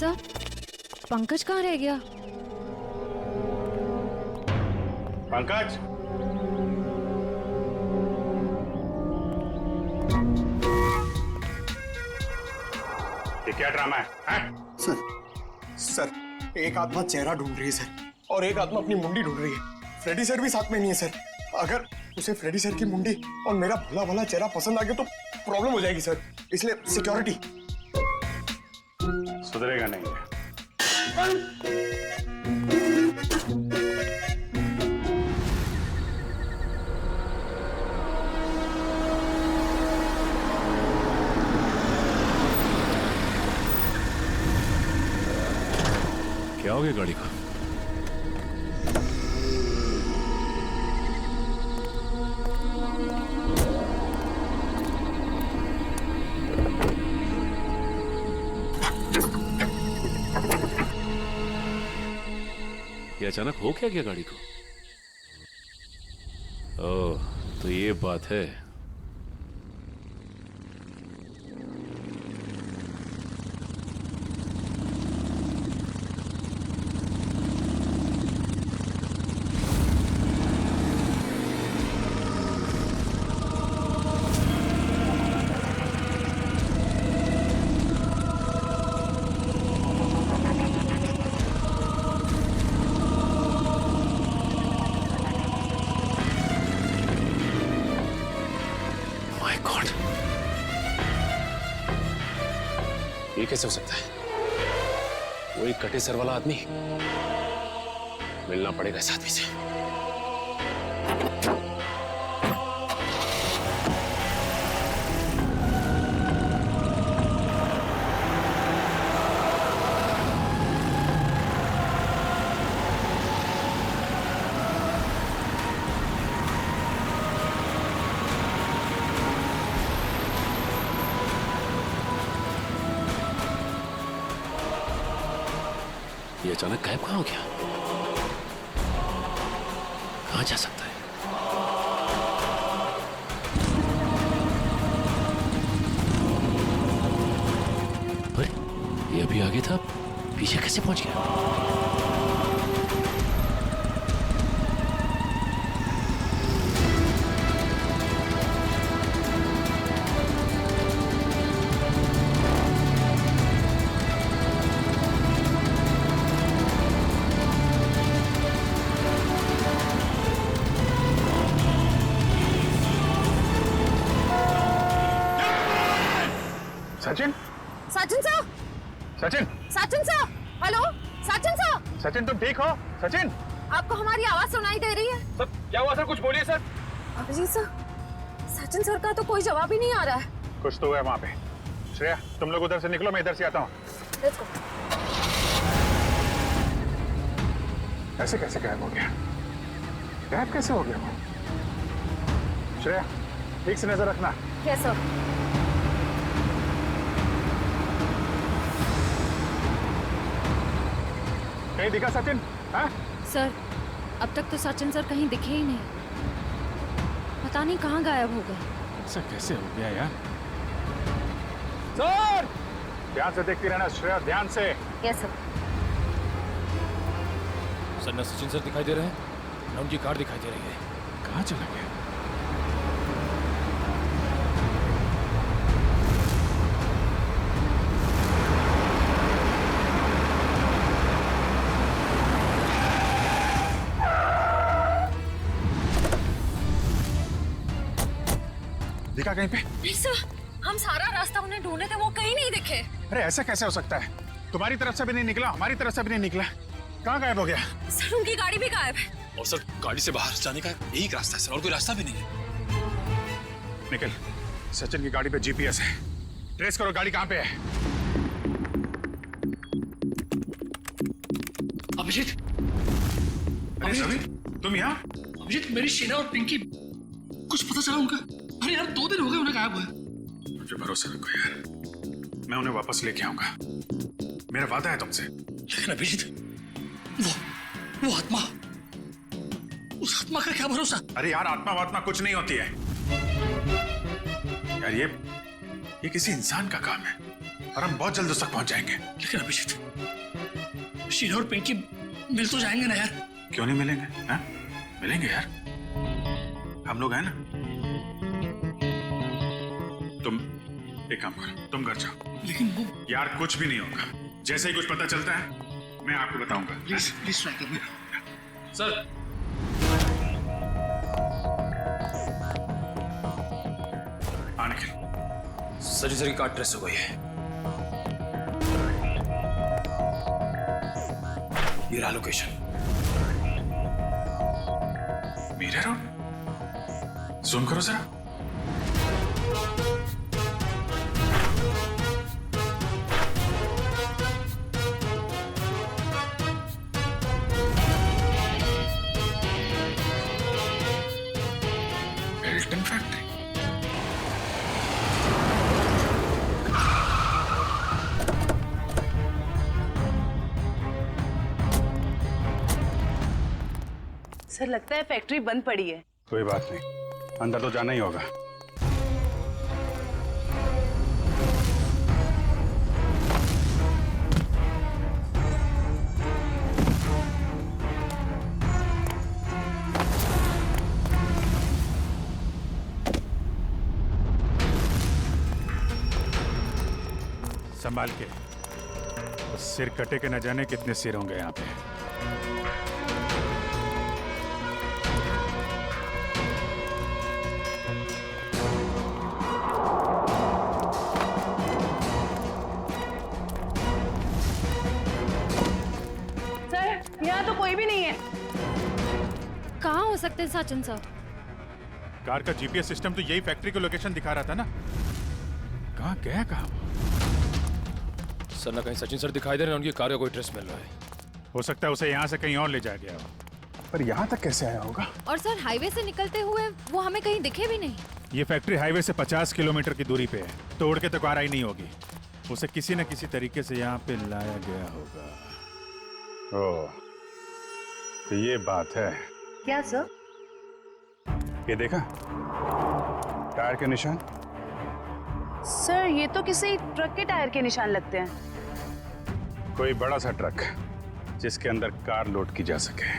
Sir, Pankaj कहाँ रह गया? पंकज, ये क्या ड्रामा है? सर, एक आत्मा चेहरा ढूंढ रही है सर, और एक आत्मा अपनी मुंडी ढूंढ रही है। फ्रेडी सर भी साथ में नहीं है सर। अगर उसे फ्रेडी सर की मुंडी और मेरा भला भला चेहरा पसंद आ गया तो प्रॉब्लम हो जाएगी सर, इसलिए सिक्योरिटी। सुधरेगा नहीं है। क्या हो गया गाड़ी का? ये अचानक हो क्या गया गाड़ी को? ओह, तो ये बात है। ये कैसे हो सकता है? वो एक कटे सर वाला आदमी, मिलना पड़ेगा इस आदमी से। ये अचानक गायब कहाँ हो गया? कहाँ जा सकता है? अरे, ये अभी आगे था, पीछे कैसे पहुंच गया? Sachin, Sachin sir, Sachin, Sachin sir, hello, Sachin sir, Sachin तुम ठीक हो? सचिन, आपको हमारी आवाज सुनाई दे रही है? सर क्या हुआ सर? कुछ बोलिए sir. Abhijeet sir, Sachin sir का तो कोई जवाब ही नहीं आ रहा है। कुछ तो हुआ है वहां पे। श्रेया, तुम लोग उधर से निकलो, मैं इधर से आता हूँ। Let's go. ऐसे कैसे गायब हो गया? गायब कैसे हो गया वो? श्रेया, ठीक से नजर रखना। Yes sir. कहीं दिखा सचिन? हाँ? सर, अब तक तो सचिन सर कहीं दिखे ही नहीं। पता नहीं कहाँ गायब हो गए। ऐसा कैसे हो गया यार? सर, ध्यान से देखती रहना श्रेया, ध्यान से। Yes sir. सर, न सचिन सर दिखाई दे रहे हैं, न उनकी कार दिखाई दे रही है। कहाँ चला गया? दिखा कहीं पे? नहीं सर, हम सारा रास्ता उन्हें ढूंढे थे, वो कहीं नहीं दिखे। अरे ऐसा कैसे हो सकता है? तुम्हारी तरफ से भी नहीं निकला, हमारी तरफ से भी नहीं निकला, कहाँ गायब हो गया? सर, उनकी गाड़ी भी गायब है। और सर, गाड़ी से बाहर जाने का यही एक रास्ता है सर, और कोई रास्ता भी नहीं है। निकल, सचिन की गाड़ी पे जीपीएस है, ट्रेस करो गाड़ी कहाँ पे है। अभिजीत, अरे समीर, तुम यहाँ? अभिजीत, मेरी शीना और पिंकी, कुछ पता चला उनका? अरे यार, 2 दिन हो गए उन्हें गायब हुए। मुझे भरोसा रखो यार, मैं उन्हें वापस लेके आऊंगा, मेरा वादा है तुमसे। लेकिन अभिजीत, वो आत्मा, उस आत्मा का क्या भरोसा? अरे यार, आत्मा वात्मा कुछ नहीं होती है यार, ये किसी इंसान का काम है। और हम बहुत जल्द उस तक पहुंच जाएंगे। लेकिन अभिजीत, शीला और पिंकी मिल तो जाएंगे ना यार। क्यों नहीं मिलेंगे? हाँ? मिलेंगे यार, हम लोग हैं ना। तुम एक काम करो, तुम घर जाओ। लेकिन वो यार कुछ भी नहीं होगा, जैसे ही कुछ पता चलता है मैं आपको बताऊंगा। प्लीज प्लीज ट्राई करना सर। आने के सर्जरी की कार्ड ट्रेस हो गई है। ये रहा लोकेशन। मीरा रोड, जूम करो जरा। Elton factory. सर लगता है फैक्ट्री बंद पड़ी है। कोई बात नहीं, अंदर तो जाना ही होगा। संभाल के, तो सिर कटे के न जाने कितने सिर होंगे यहाँ पे। सर यहाँ तो कोई भी नहीं है। कहाँ हो सकते हैं सचिन सर? कार का जीपीएस सिस्टम तो यही फैक्ट्री को लोकेशन दिखा रहा था ना। कहाँ गया कहाँ? सर ना कहीं सचिन सर दिखाई दे रहे हैं, उनकी कार का कोई ट्रेस मिल रहा है। हो सकता है उसे यहाँ से कहीं और ले जाया गया हो। पर यहाँ तक कैसे आया होगा? और सर हाईवे से निकलते हुए वो हमें कहीं दिखे भी नहीं। ये फैक्ट्री हाईवे से 50 किलोमीटर की दूरी पे है, तोड़ के तो कार आई नहीं होगी। उसे किसी न किसी तरीके से यहाँ पे लाया गया होगा। ओह, तो ये बात है। क्या सर? ये देखा टायर के निशान? सर ये तो किसी ट्रक के टायर के निशान लगते हैं। कोई बड़ा सा ट्रक जिसके अंदर कार लोड की जा सके।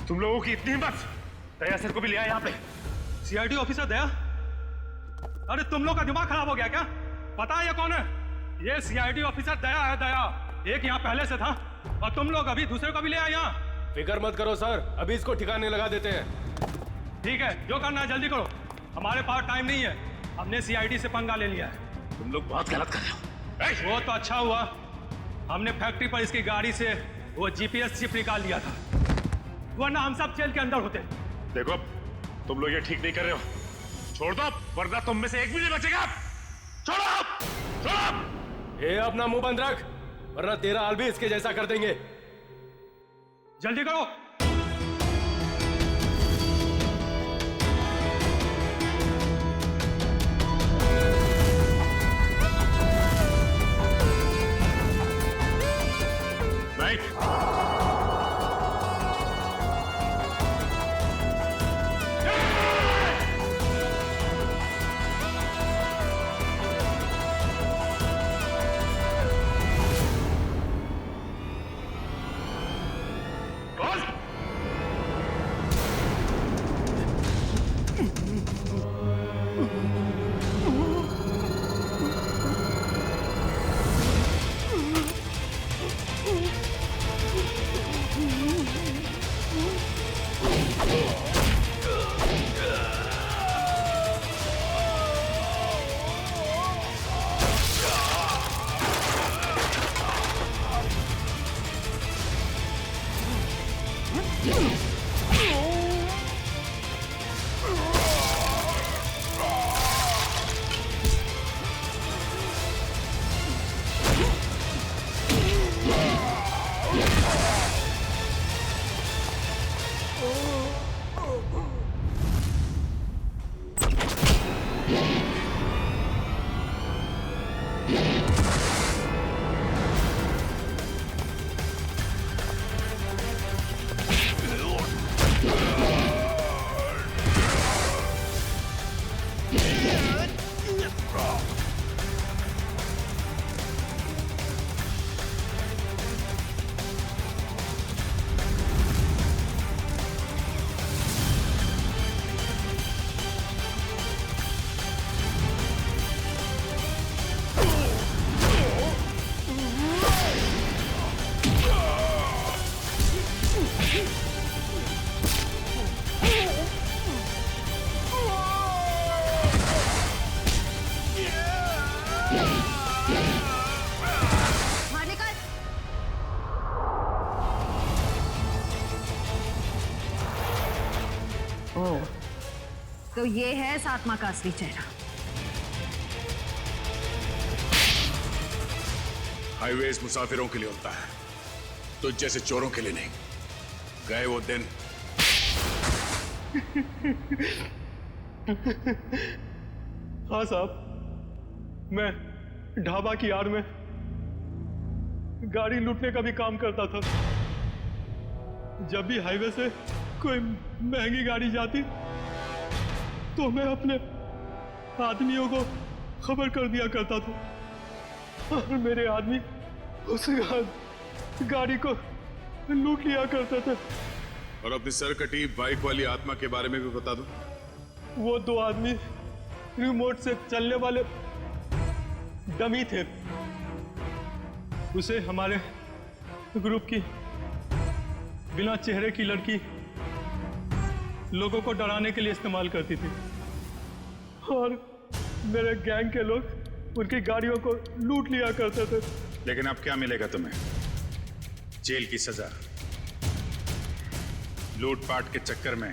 तुम लोगों की इतनी हिम्मत, दया सर को भी ले आया यहाँ पे। सीआईडी ऑफिसर दया? अरे तुम लोग का दिमाग खराब हो गया क्या? पता है ये कौन है? ये सीआईडी ऑफिसर दया है, दया। एक यहाँ पहले से था और तुम लोग अभी दूसरे को भी ले आए यहाँ। फिक्र मत करो सर, अभी इसको ठिकाने लगा देते हैं। ठीक है, जो करना है जल्दी करो, हमारे पास टाइम नहीं है। हमने सीआईडी से पंगा ले लिया है। तुम लोग बहुत गलत कर रहे हो। वो तो अच्छा हुआ हमने फैक्ट्री पर इसकी गाड़ी से वो जीपीएस चिप निकाल लिया था, वरना हम सब जेल के अंदर होते। देखो तुम लोग ये ठीक नहीं कर रहे हो, छोड़ दो वरना तुम में से एक भी नहीं बचेगा। छोड़ो, छोड़ो। ये अपना मुंह बंद रख, वरना तेरा हाल भी इसके जैसा कर देंगे। जल्दी करो। तो ये है इस आत्मा का असली चेहरा। हाईवेज मुसाफिरों के लिए होता है, तो जैसे चोरों के लिए नहीं। गए वो दिन। हाँ साहब, मैं ढाबा की आड़ में गाड़ी लूटने का भी काम करता था। जब भी हाईवे से कोई महंगी गाड़ी जाती तो मैं अपने आदमियों को खबर कर दिया करता था और मेरे आदमी उस गाड़ी को लूट लिया करते थे। और अपनी सरकटी बाइक वाली आत्मा के बारे में भी बता दो। वो दो आदमी रिमोट से चलने वाले डमी थे। उसे हमारे ग्रुप की बिना चेहरे की लड़की लोगों को डराने के लिए इस्तेमाल करती थी और मेरे गैंग के लोग उनकी गाड़ियों को लूट लिया करते थे। लेकिन अब क्या मिलेगा तुम्हें? जेल की सजा। लूटपाट के चक्कर में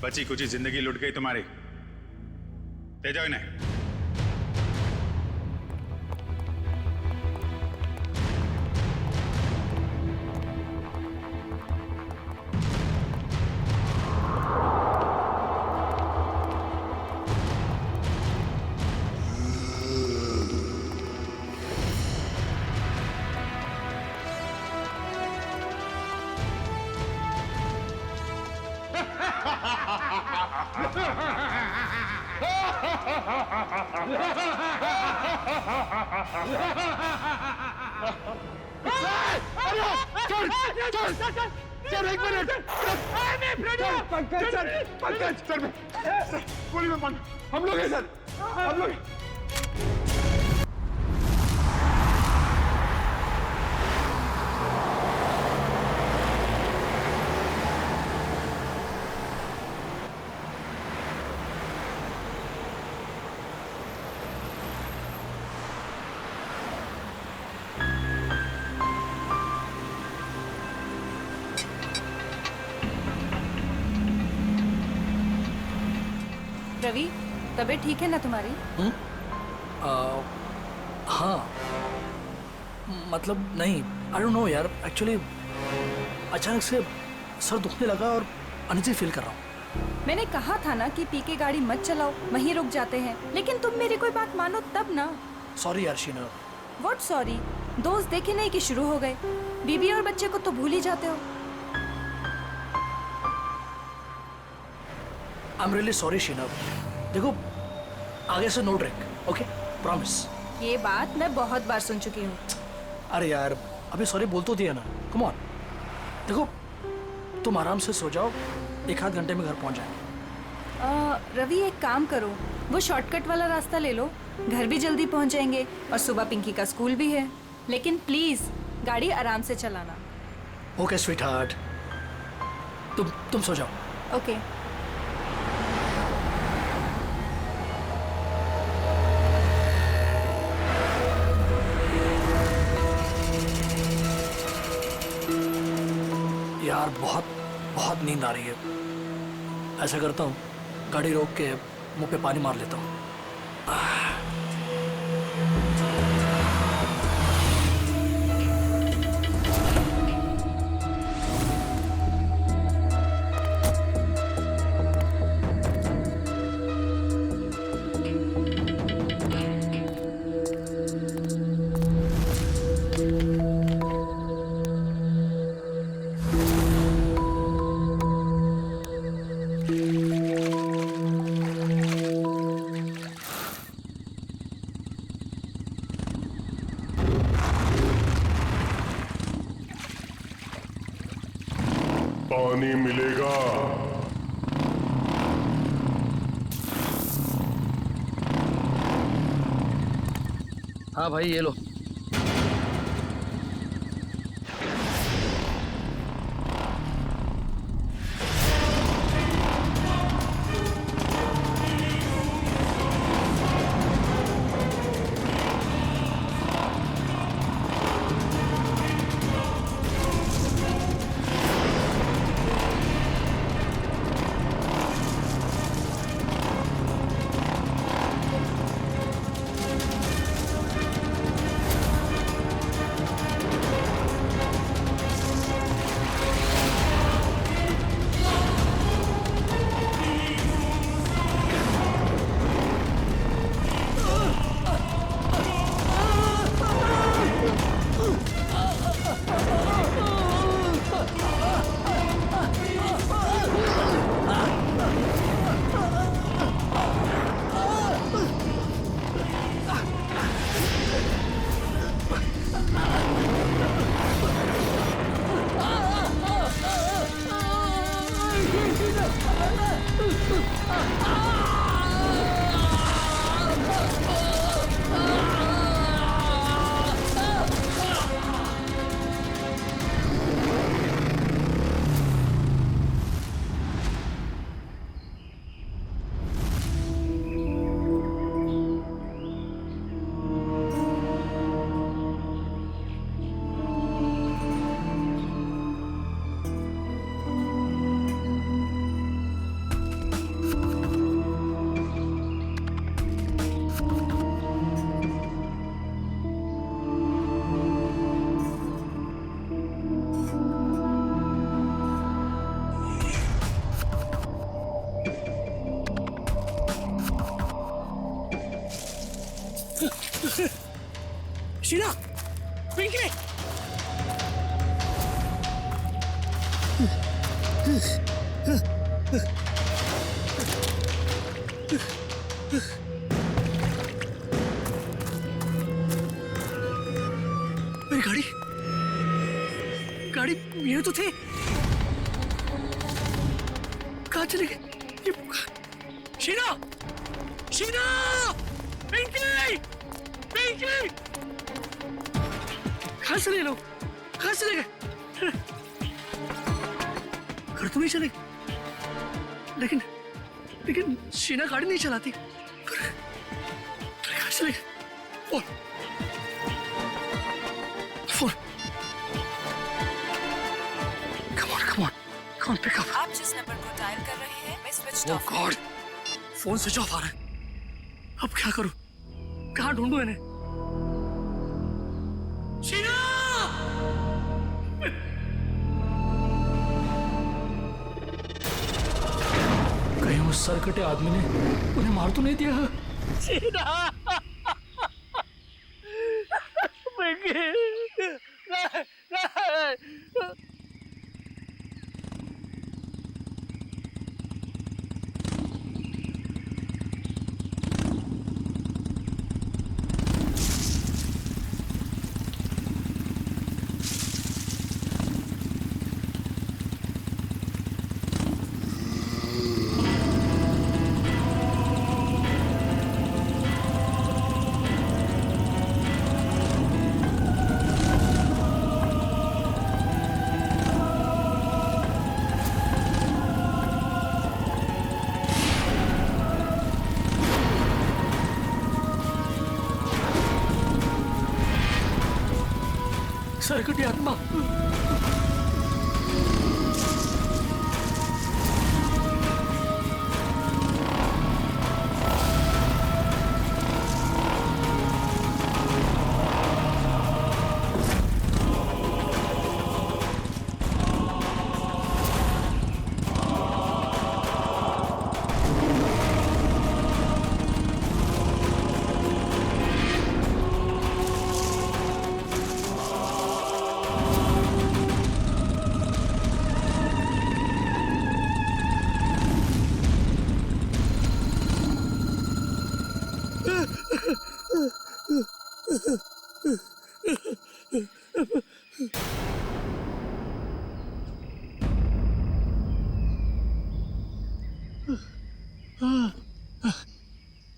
बची कुची जिंदगी लुट गई तुम्हारी। ले जाओ इन्हें। चल एक minute. Pankaj sir, Pankaj sir, गोली में बंद, हम लोग हैं सर, हम लोग। रवि, तबीयत ठीक है ना तुम्हारी? हाँ, मतलब नहीं, आई डोंट नो यार, एक्चुअली अचानक से सर दुखने लगा और अनइजी फील कर रहा हूँ। मैंने कहा था ना कि पी के गाड़ी मत चलाओ, वहीं रुक जाते हैं, लेकिन तुम मेरी कोई बात मानो तब ना। सॉरी यार शीना। What sorry? दोस्त देखे नहीं कि शुरू हो गए, बीबी और बच्चे को तो भूल ही जाते हो। I am really sorry Sheena. देखो, आगे से नो ड्रिंक, ओके? प्रॉमिस। ये बात मैं बहुत बार सुन चुकी हूँ। अरे यार, अभी सॉरी बोल तो दिया ना, कम ऑन। देखो, तुम आराम से सो जाओ, 1-8 घंटे में घर पहुंच जाएंगे। रवि, एक काम करो, वो शॉर्टकट वाला रास्ता ले लो, घर भी जल्दी पहुंच जाएंगे और सुबह पिंकी का स्कूल भी है। लेकिन प्लीज गाड़ी आराम से चलाना। ओके स्वीट हार्ट, तुम सो जाओ। ओके। यार बहुत नींद आ रही है। ऐसा करता हूँ, गाड़ी रोक के मुंह पे पानी मार लेता हूँ। पानी मिलेगा। हाँ भाई, ये लो। शीना, पिंकी, मेरी गाड़ी ये तो थे। कहाँ चले गए ये? शीना, शीना, पिंकी, पिंकी, कहाँ चले लोग? कहाँ चले गए? घर तो नहीं चले, लेकिन लेकिन शीना गाड़ी नहीं चलाती। कहाँ चले गए? Phone, phone, come on, pick up. आप जिस नंबर को डायल कर रहे हैं मैं switch Oh off. God, phone switch off आ रहा है। अब क्या करूं? कहाँ ढूंढूं इन्हें? शीना! कहीं उस सरकटे आदमी ने उन्हें मार तो नहीं दिया? शीना! सरकटी आत्मा।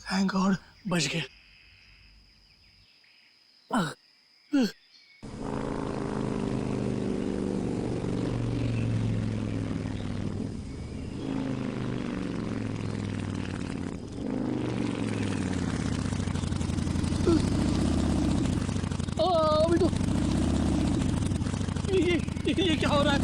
थैंक गॉड बच गया। अभी तो ये क्या हो रहा है?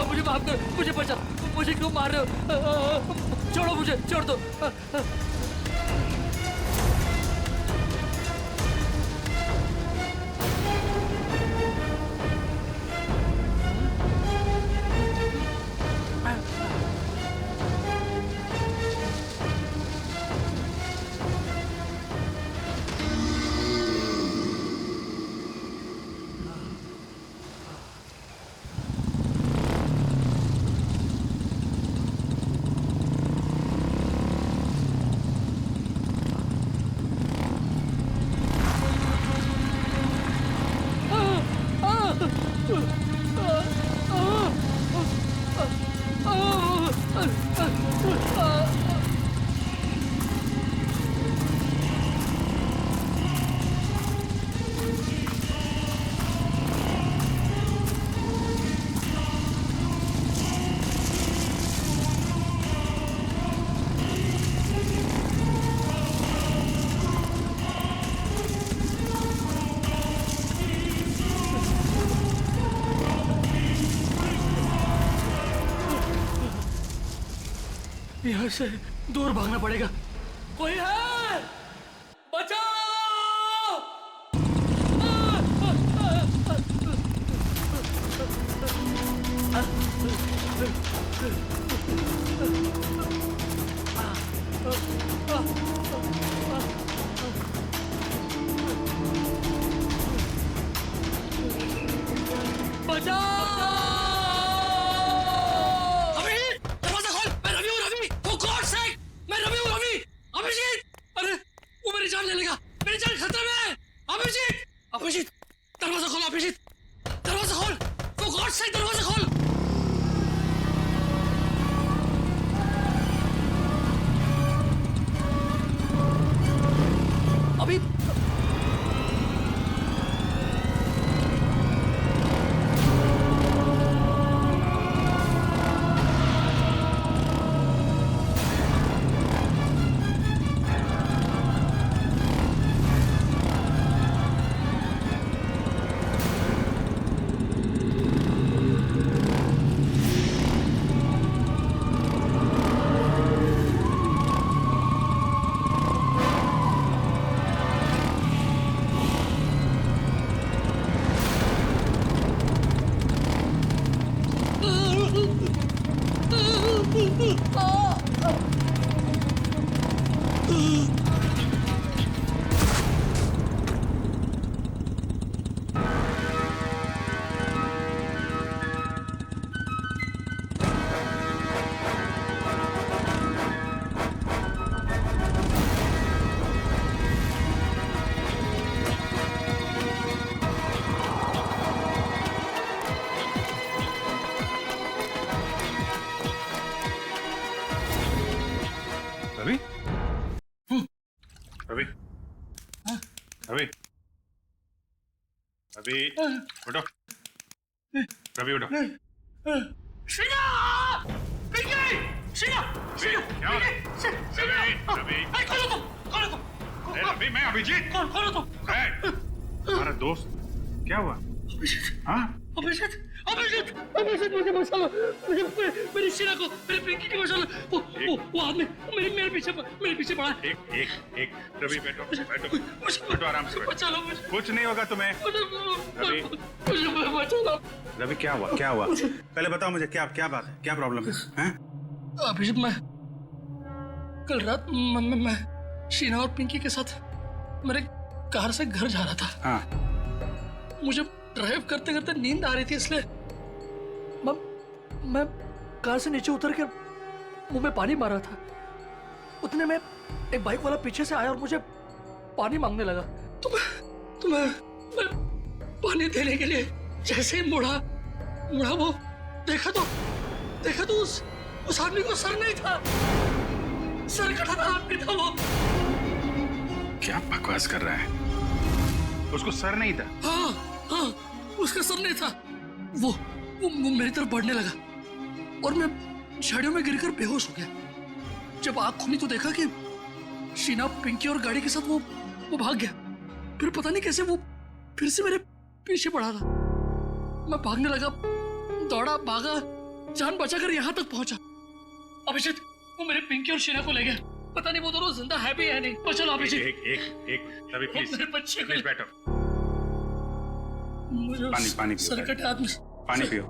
मुझे माफ कर, मुझे बचा, मुझे क्यों मार रहे हो? छोड़ो मुझे, छोड़ दो। यहाँ से दूर भागना पड़ेगा। कोई है? बचाओ! अभी उठो, रवि उठो। शीना! पिंकी! शीना! शीना! क्या हो रहा है? रवि, कौन हो? रवि, मैं अभिजीत। कौन हो तुम? हमारा दोस्त, क्या हुआ? हाँ? अभिजीत मुझे बचा लो, मेरी शीना को, मेरी पिंकी को बचा लो। वो आदमी मेरे पीछे पड़ा है। एक रवि, बैठो आराम से। बचा लो मुझे। कुछ नहीं होगा तुम्हें। रवि, मुझे बचा लो। रवि, क्या हुआ? पहले बताओ मुझे, क्या बात है, क्या प्रॉब्लम है? अभिजीत, मैं कल रात मैं शीना और पिंकी के साथ मेरे कार से घर जा रहा था। हाँ। मुझे ड्राइव करते करते नींद आ रही थी, इसलिए मैं कार से नीचे उतर के मुंह में पानी मार रहा था। उतने में एक बाइक वाला पीछे से आया और मुझे पानी मांगने लगा। तो मैं पानी देने के लिए जैसे ही मुड़ा वो देखा तो उस आदमी को सर नहीं था, सर कटा आदमी था वो। क्या बकवास कर रहा है? उसको सर नहीं था? हाँ, उसका सर नहीं था। वो मेरी तरफ बढ़ने लगा और मैं झाड़ियों में गिरकर बेहोश हो गया। जब आँख खुली तो देखा कि शीना, पिंकी और गाड़ी के साथ वो भाग गया। फिर पता नहीं कैसे वो फिर से मेरे पीछे पड़ा था। मैं भागने लगा, दौड़ा, भागा, जान बचाकर यहाँ तक पहुंचा। अभिजीत, वो मेरे पिंकी और शीना को ले गया। पता नहीं वो दोनों जिंदा है भी है नहीं। तो चलो अभिजीत। एक रवि, प्लीज बैठो। पानी पियो। सर कटे आदमी। पानी पियो।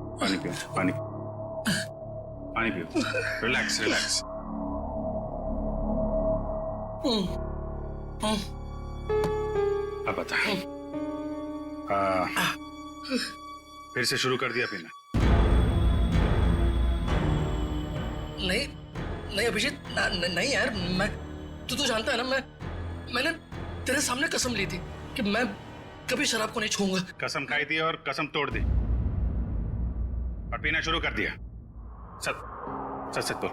रिलैक्स। अब बता, फिर से शुरू कर दिया पीना? नहीं अभिजीत, नहीं यार। मैं तू तो जानता है ना, मैंने तेरे सामने कसम ली थी कि मैं कभी शराब को नहीं छूऊंगा। कसम खाई थी और कसम तोड़ दी और पीना शुरू कर दिया। सच बोल,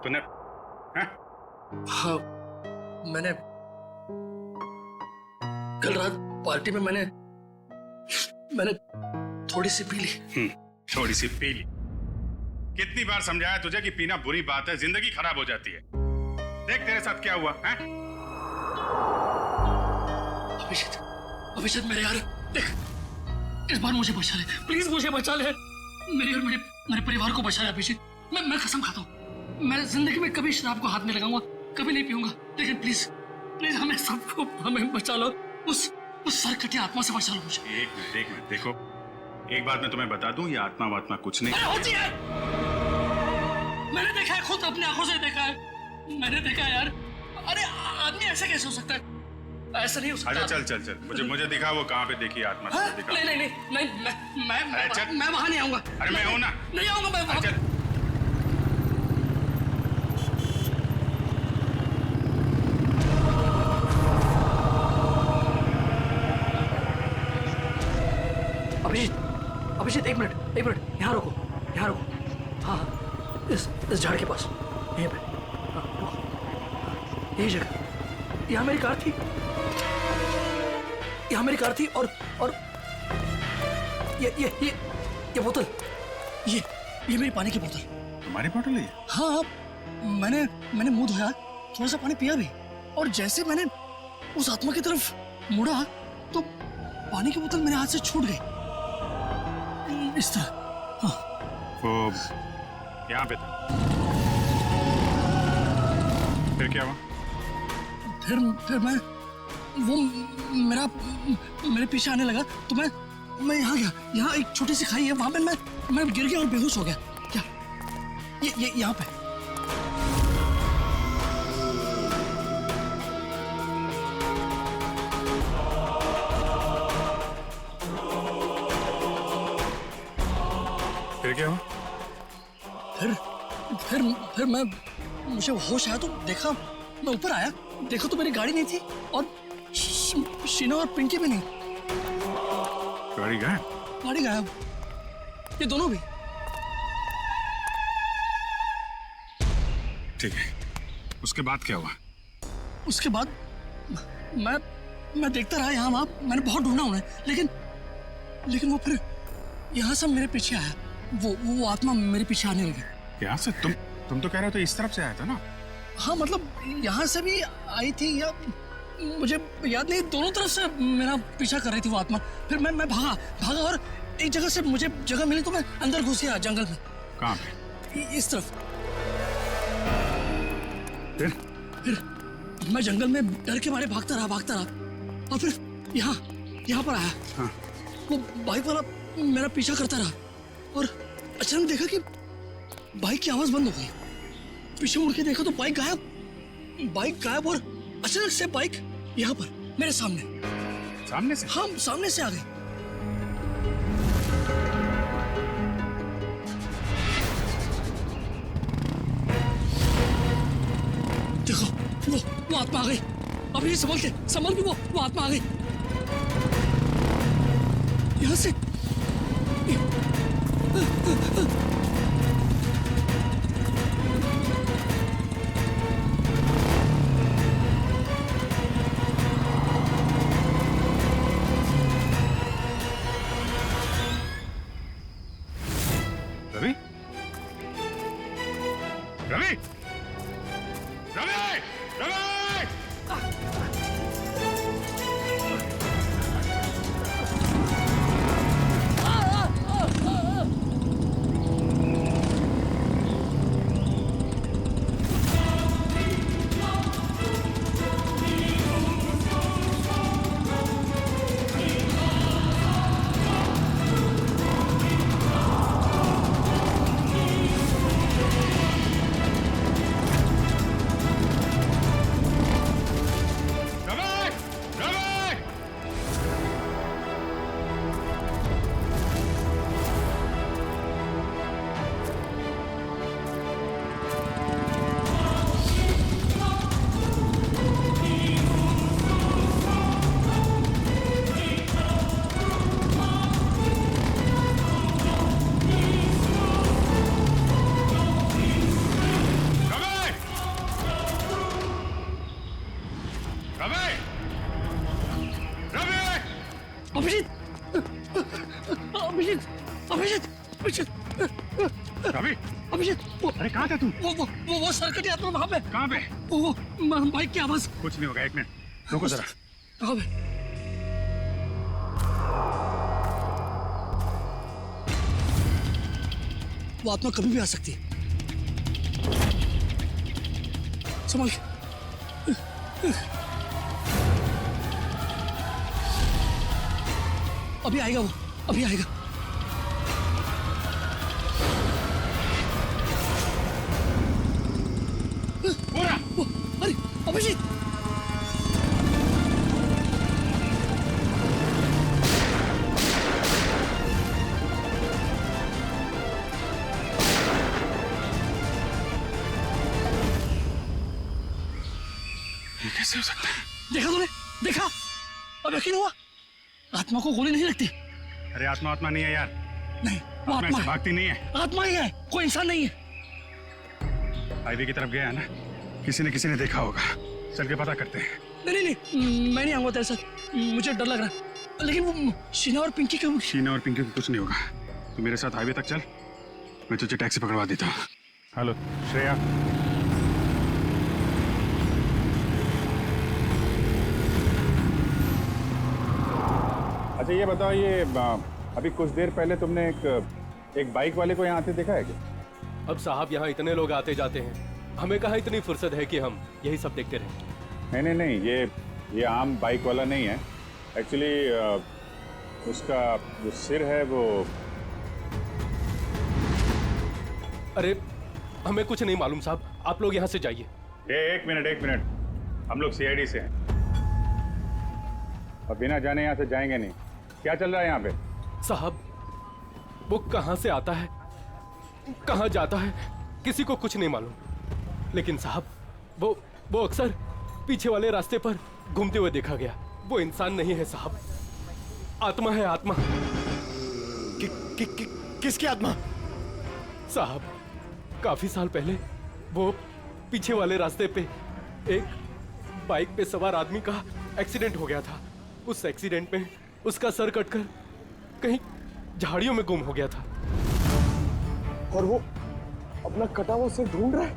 तूने? हाँ, मैंने कल रात पार्टी में मैंने थोड़ी सी पी ली। थोड़ी सी पी ली? कितनी बार समझाया तुझे कि पीना बुरी बात है, जिंदगी खराब हो जाती है। देख तेरे साथ क्या हुआ है? अभिजीत मेरे यार, देख, इस बार मुझे बचा ले, प्लीज मुझे बचा ले। मेरे और मेरे परिवार को बचा ले अभिजीत। मैं कसम खाता हूँ, मैं जिंदगी में कभी शराब को हाथ नहीं लगाऊंगा, कभी नहीं पीऊंगा, लेकिन प्लीज प्लीज हमें सबको हमें बचा लो, उस सरकटी आत्मा से बचा लो मुझे। एक मिनट देखो, एक बात मैं तुम्हें बता दूं, ये आत्मा वात्मा कुछ नहीं। अरे होती है, मैंने देखा है, खुद अपनी आंखों से देखा है, मैंने देखा है यार। अरे आदमी ऐसा कैसे हो सकता है, ऐसा नहीं हो सकता। अच्छा चल मुझे दिखा वो कहाँ पे देखी आत्मा। हाँ? दिखा। नहीं चल। मैं वहां नहीं आऊंगा। अरे मैं हूं ना। नहीं आऊंगा मैं वहां। चल। अभिजीत एक मिनट यहाँ रुको। हाँ इस झाड़ के पास, यहीं पे। हाँ, रुको। यही जगह, यहाँ मेरी कार थी और ये बोतल, ये मेरी पानी की बोतल। तुम्हारी बोतल है? हाँ मैंने मुंह धोया, थोड़ा सा पानी पिया भी, और जैसे मैंने उस आत्मा की तरफ मुड़ा तो पानी की बोतल मेरे हाथ से छूट गई इस तरह। हाँ वो यहाँ पे था, फिर क्या हुआ? फिर मैं वो मेरे पीछे आने लगा तो मैं यहाँ गया। यहाँ एक छोटी सी खाई है, वहां पे मैं गिर गया और बेहोश हो गया। क्या ये यहाँ पे? फिर क्या हुआ? फिर मुझे होश आया तो देखा, मैं ऊपर आया, देखा तो मेरी गाड़ी नहीं थी और शीना और पिंकी भी नहीं। गाड़ी गायब? ये दोनों भी। ठीक है, उसके बाद क्या हुआ? उसके बाद मैं देखता रहा यहाँ वहां, मैंने बहुत ढूंढा उन्हें, लेकिन वो फिर यहाँ से मेरे पीछे आया। वो आत्मा मेरे पीछे आने लगी। यहाँ से? तुम तो कह रहे हो तो इस तरफ से आया था ना? हाँ मतलब यहाँ से भी आई थी, या मुझे याद नहीं, दोनों तरफ से मेरा पीछा कर रही थी वो आत्मा। फिर मैं भागा और एक जगह से मुझे जगह मिली तो मैं अंदर घुस गया जंगल में। कहाँ पे? इस तरफ। फिर मैं जंगल में डर के मारे भागता रहा और फिर यहाँ पर आया। हाँ। वो बाइक वाला मेरा पीछा करता रहा और अचानक देखा कि बाइक की आवाज बंद हो गई। पीछे मुड़ के देखा तो बाइक गायब और अचानक से बाइक यहाँ पर मेरे सामने से? हाँ, सामने से आ गई। देखो वो आत्मा आ गई। अभी संभल के वो आत्मा आ गई यहाँ से। रवि! अभिषेक, अरे कहाँ था तू? वो सरकटी आत्मा वहाँ पे। कहाँ पे? वो बाइक की आवाज। कुछ नहीं होगा, एक मिनट रुको जरा। कहाँ पे? वो आत्मा कभी भी आ सकती है। संभाल के। अभी आएगा वो, अभी आएगा। अरे अभिजीत, ये कैसे हो सकता है? देखा तूने? देखा? अब यकीन हुआ? आत्मा को गोली नहीं लगती। अरे आत्मा आत्मा नहीं है यार, नहीं, वो आत्मा आत्मा ऐसे है। भागती नहीं है। आत्मा ही है, कोई इंसान नहीं है। हाईवे की तरफ गया है ना, किसी ने देखा होगा। चल के पता करते हैं। नहीं नहीं नहीं, मैं नहीं आऊंगा तेरे साथ, मुझे डर लग रहा है। लेकिन वो शीना और पिंकी का शीना और पिंकी को कुछ नहीं होगा। तू मेरे साथ हाईवे तक चल, मैं तुझे टैक्सी पकड़वा देता हूँ। हेलो श्रेया, अच्छा ये बताओ, ये अभी कुछ देर पहले तुमने एक बाइक वाले को यहाँ आते देखा है क्या? अब साहब यहाँ इतने लोग आते जाते हैं, हमें कहाँ इतनी फुर्सत है कि हम यही सब देखते रहें। नहीं, ये आम बाइक वाला नहीं है। एक्चुअली उसका जो सिर है वो... अरे हमें कुछ नहीं मालूम साहब, आप लोग यहाँ से जाइए। एक मिनट, हम लोग सीआईडी से हैं और बिना जाने यहाँ से जाएंगे नहीं। क्या चल रहा है यहाँ पे? साहब वो कहाँ से आता है, कहाँ जाता है, किसी को कुछ नहीं मालूम। लेकिन साहब वो अक्सर पीछे वाले रास्ते पर घूमते हुए देखा गया। वो इंसान नहीं है साहब, आत्मा है, आत्मा। किसकी आत्मा? साहब काफी साल पहले वो पीछे वाले रास्ते पे एक बाइक पे सवार आदमी का एक्सीडेंट हो गया था। उस एक्सीडेंट में उसका सर कटकर कहीं झाड़ियों में गुम हो गया था। और वो अपना कटा हुआ सिर ढूंढ रहा है।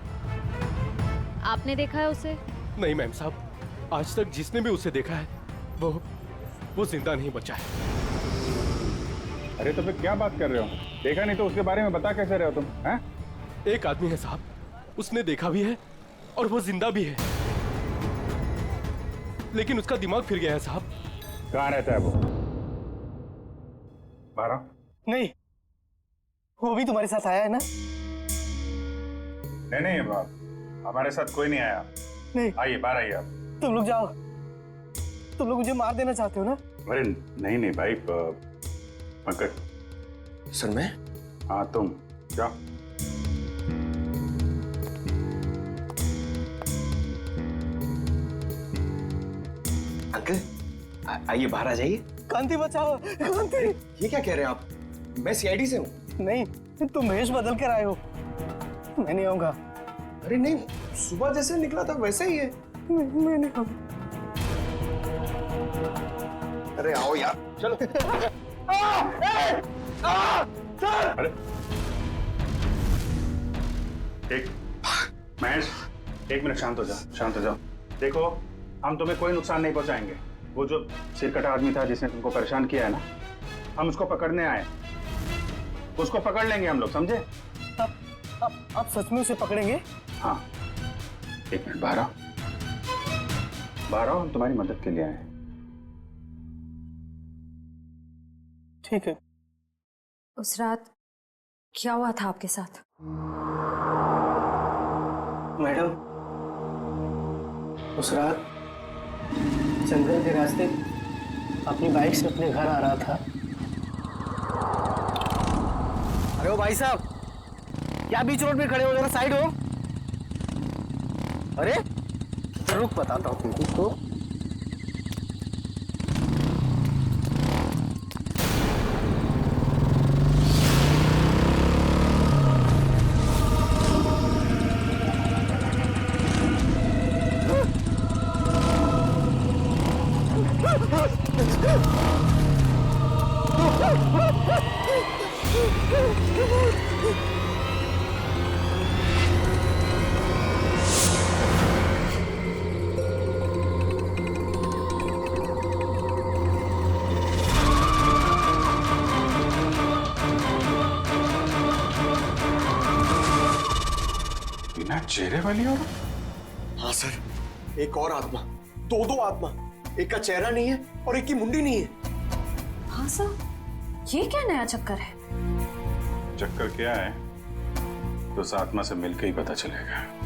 आपने देखा है उसे? नहीं मैम साहब, आज तक जिसने भी उसे देखा है वो जिंदा नहीं बचा है। अरे तो फिर क्या बात कर रहे हो? देखा नहीं तो उसके बारे में बता कैसे रहे हो तुम? हैं? एक आदमी है साहब, उसने देखा भी है और वो जिंदा भी है, लेकिन उसका दिमाग फिर गया है साहब। कहाँ रहता है वो? 12? नहीं, वो भी तुम्हारे साथ आया है ना? नहीं, हमारे साथ कोई नहीं आया। नहीं, आइए बाहर आइए आप। तुम लोग जाओ। तुम लोग मुझे मार देना चाहते हो ना? अरे नहीं भाई, पंकज। सर मैं? हाँ तुम जाओ। अंकल आइए, बाहर आ जाइए। कांति बचाओ, कांति। ये क्या कह रहे हैं आप? मैं सीआईडी से हूँ। नहीं, तुम भेष बदल कर आए हो। मैं नहीं आऊंगा। अरे नहीं, सुबह जैसे निकला था वैसे ही है। मैं नहीं आऊंगा। अरे आओ यार, चलो। अरे एक महेश, 1 मिनट शांत हो जाओ। देखो, हम तुम्हें कोई नुकसान नहीं पहुंचाएंगे। वो जो सिरकटा आदमी था जिसने तुमको परेशान किया है ना, हम उसको पकड़ने आए। उसको पकड़ लेंगे हम लोग, समझे? आप सच में उसे पकड़ेंगे? हाँ, 1 मिनट बाहर आओ, हम तुम्हारी मदद के लिए आए हैं। ठीक है। उस रात क्या हुआ था आपके साथ? मैडम, उस रात जंगल के रास्ते अपनी बाइक से अपने घर आ रहा था। अरे ओ भाई साहब, क्या बीच रोड पे खड़े हो? जरा साइड हो। अरे रुक, बताता हूँ तुमको। बिना चेहरे वाली औरत? हाँ सर, एक और आत्मा, दो आत्मा, एक का चेहरा नहीं है और एक की मुंडी नहीं है। हाँ सर, ये क्या नया चक्कर है? चक्कर क्या है तो उस आत्मा से मिलकर ही पता चलेगा।